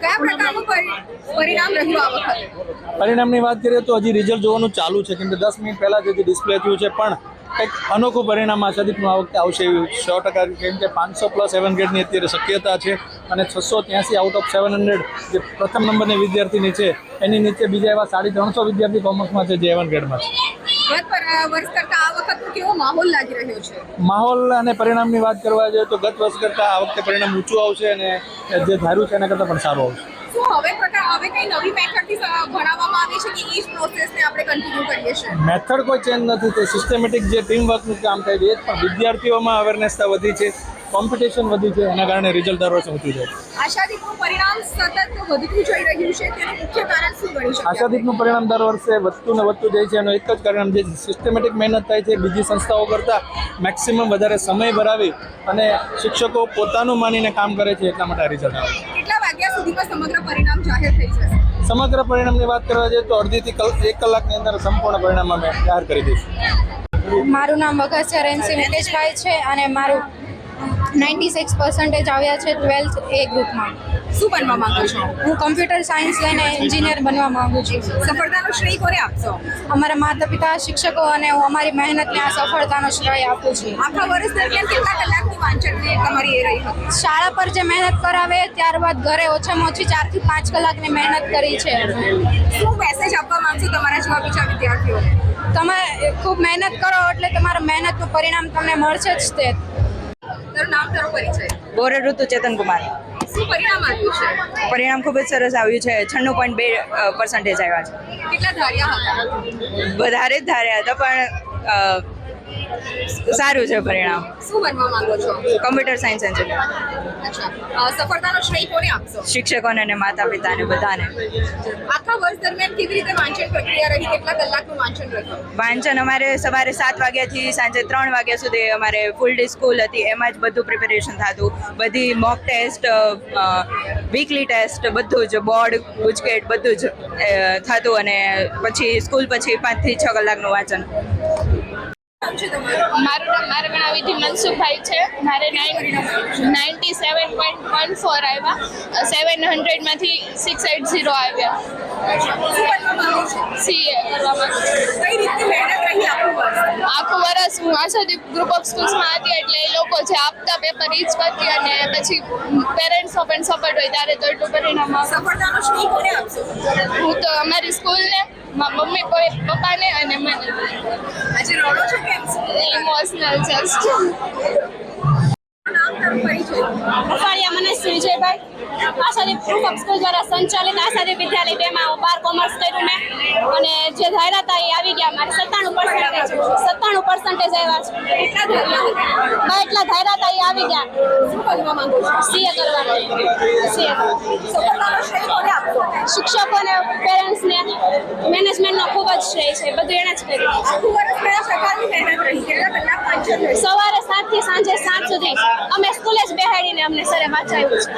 કયા પ્રકારનું પરિણામ રહ્યું આ વખતે? પરિણામની વાત કરીએ તો હજી રિઝલ્ટ જોવાનું ચાલુ છે, કેમ કે 10 મિનિટ પહેલાં જ હજી ડિસ્પ્લે થયું છે, પણ કંઈક અનોખું પરિણામ આશાદીપનું આ વખતે આવશે એવું 100%, કેમ કે 500+ 7 ગ્રેડની અત્યારે શક્યતા છે અને 683 આઉટ ઓફ 700 જે પ્રથમ નંબરની વિદ્યાર્થીની છે એની નીચે બીજા એવા 350 વિદ્યાર્થી કોમર્સમાં છે જે 7 ગ્રેડમાં છે. ગત વર્ષ કરતા આ વખતનો કેવો માહોલ લાગી રહ્યો છે? માહોલ અને પરિણામની વાત કરવા જોઈએ તો ગત વર્ષ કરતાં આ વખતે પરિણામ ઊંચું આવશે અને જે ધાર્યું છે એના કરતાં પણ સારું આવશે. શું હવે કઈ નવી મેથડથી ભણાવવામાં આવે છે કે એ જ પ્રોસેસને આપણે કન્ટિન્યુ કરીએ છીએ? મેથડ કોઈ ચેન્જ નથી, તે સિસ્ટમેટિક જે ટીમ વર્કનું કામ થાય છે એ જ, પણ વિદ્યાર્થીઓમાં અવેરનેસતા વધી છે, કોમ્પિટિશન વધી છે, એના કારણે રિઝલ્ટ દર વર્ષે ઊંચું જાય. આશાદીપનું પરિણામ સતત વધતું જઈ રહ્યું છે, તેનું મુખ્ય કારણ શું ગણી શકાય? આશાદીપનું પરિણામ દર વર્ષે વધતું ને વધતું જાય છે એનું એક જ કારણ, જે સિસ્ટમેટિક મહેનત થાય છે બીજી સંસ્થાઓ કરતાં મેક્સિમમ વધારે સમય ભરાવી અને શિક્ષકો પોતાનું માનીને કામ કરે છે, એટલા માટે આ રિઝલ્ટ આવે છે. કેટલા વાગ્યા સુધીમાં સમગ્ર પરિણામ જાહેર થઈ જશે? સમગ્ર પરિણામની વાત કરવા જઈએ તો અડધીથી 1 કલાકની અંદર સંપૂર્ણ પરિણામ અમે જાહેર કરી દઈશું. મારું નામ વઘાસિયા રેન્સી મુકેશભાઈ છે અને મારું 96% આવ્યા છે 12th A ગ્રુપમાં. શું બનવા માંગો છો? હું કમ્પ્યુટર સાયન્સ લઈને એન્જિનિયર બનવા માંગુ છું. સફળતાનો શ્રેય કોને આપશો? અમારા માતા પિતા, શિક્ષકો અને હું અમારી મહેનતને આ સફળતાનો શ્રેય આપું છું. આખા વર્ષ દરમિયાન કેટલા કલાકની વાંચનની તમારી એ રહી હતી? શાળા પર જે મહેનત કરાવે ત્યારબાદ ઘરે ઓછામાં ઓછી 4 થી 5 કલાકની મહેનત કરી છે. શું મેસેજ આપવા માંગશો તમારા જેવા બીજા વિદ્યાર્થીઓને? તમે ખૂબ મહેનત કરો એટલે તમારા મહેનતનું પરિણામ તમને મળશે જ તે. તારું નામ, તારો પરિચય? ગોરે ઋતુ ચેતન કુમાર. શું પરિણામ આવ્યું છે? પરિણામ ખૂબ જ સરસ આવ્યું છે. 96.2% આવ્યા છે. કેટલા ધાર્યા હતા? વધારે જ ધાર્યા હતા, પણ સારું છે પરિણામ. શું બનવા માંગો છો? Computer science engineer. અચ્છા, સફળતાનો શ્રેય કોને આપશો? શિક્ષકોને અને માતા પિતાને બધાને. આખા વર્ષ દરમિયાન કેવી રીતે વાંચન પ્રક્રિયા રહી? કેટલા કલાકનું વાંચન રહ્યું? વાંચન અમારે સવારે 7 વાગ્યાથી સાંજે 3 વાગ્યા સુધી અમારે ફૂલ ડે સ્કૂલ હતી, એમાં જ બધું પ્રિપેરેશન થતું. બધી મોક ટેસ્ટ, વીકલી ટેસ્ટ, બધું જ બોર્ડ ગુજકેટ બધું જ થતું અને પછી સ્કૂલ પછી 5 થી 6 કલાકનું વાંચન. મારું નામ વિધિ મનસુખભાઈ છે. મારે 97.14 આવ્યા. 700માંથી 680 આવ્યા. CA કરવા માંગુ છું. કઈ રીતની મહેનત રહી આખું વર્ષ? આખું વર્ષ હું આશાદીપ ગ્રુપ ઓફ સ્કૂલ્સમાં હતી, એટલે એ લોકો જે આપતા પેપર ઈ જ કરતી અને પછી પેરેન્ટ્સનો પણ સપોર્ટ હોય ત્યારે તો એટલું પરિણામ આવે. સફળતાનો શ્રેય કોને આપશો? હું તો અમારી સ્કૂલને, મારા મમ્મી પપ્પાને અને મને. આજે રડો છો કેમ? Emotional just. નામ, તારો પરિચય? Afaliya Manesh Vijaybhai. Ashadeep group of school દ્વારા સંચાલિત આશાદીપ વિદ્યાલય 2માં હું 12 કોમર્સ કર્યું મેં અને જે ધાર્યા હતા એ આવી ગયા. મારે 97% આવ્યા છે. કેટલા ધાર્યા હતા? એટલા ધાર્યા હતા એ આવી ગયા. શું બનવા માંગો છો? CA કરવાનું. CA. સફળતાનો શ્રેય કોને આપશો? શિક્ષકોને, પેરેન્ટ્સને, મેનેજમેન્ટનો ખૂબ જ શ્રેય છે. બધું એણે જ કર્યું. આખું વર્ષ કયા પ્રકારની મહેનત રહી? કેટલા કલાક વાંચન રહ્યું? સવારે 7 થી સાંજે 7 સુધી અમે સ્કૂલે જ બેહાડીને અમને સરે વાંચાવ્યું છે.